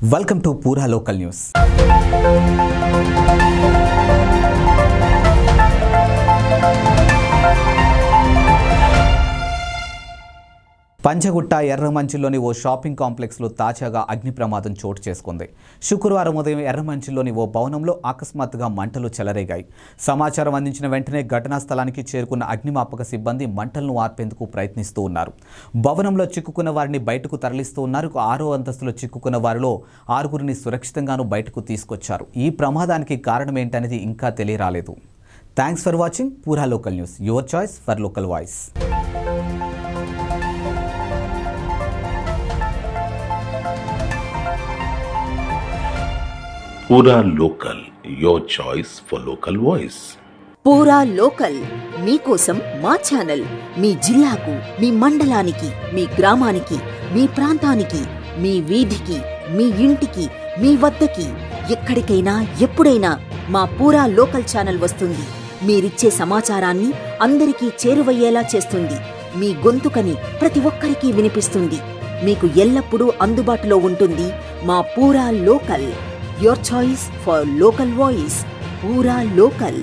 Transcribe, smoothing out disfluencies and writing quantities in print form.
Welcome to Pura Local News. Panchagutta ఎర్రమంచిలోని ఓ shopping కాంప్లెక్స్లో తాజాగా అగ్ని ప్రమాదం చోటు చేసుకుంది. శుక్రవారం ఉదయం ఎర్రమంచిలోని ఓ భవనంలో అకస్మాత్తుగా మంటలు చెలరేగాయి. సమాచారం అందించిన వెంటనే ఘటనా స్థలానికి చేరుకున్న అగ్నిమాపక సిబ్బంది మంటలను ఆర్పేందుకు ప్రయత్నిస్తూ ఉన్నారు. భవనంలో చిక్కుకున్న వారిని బయటకు తరలిస్తూ ఉన్నారు. 6వ అంతస్తులో చిక్కుకున్న వారిలో 6గురిని సురక్షితంగాను బయటకు తీసుకొచ్చారు. ఈ ప్రమాదానికి కారణం ఏంటనేది ఇంకా తెలియరాలేదు. Thanks for watching Pura local news, your choice for local voice. Pura local, your choice for local voice. Pura local మీకోసం మా ఛానల్. మీ జిల్లాకు, మీ మండలానికి, మీ గ్రామానికి, మీ ప్రాంతానికి, మీ వీధికి, మీ ఇంటికి, మీ వద్దకి, ఎక్కడికైనా ఎప్పుడైనా మా పూరా లోకల్ ఛానల్ వస్తుంది. మీరిచ్చే సమాచారాన్ని అందరికీ చేరువయ్యేలా చేస్తుంది. మీ గొంతుకని ప్రతి ఒక్కరికి వినిపిస్తుంది. మీకు ఎల్లప్పుడూ అందుబాటులో ఉంటుంది మా పూరా local. Your choice for local voice. Pura Local.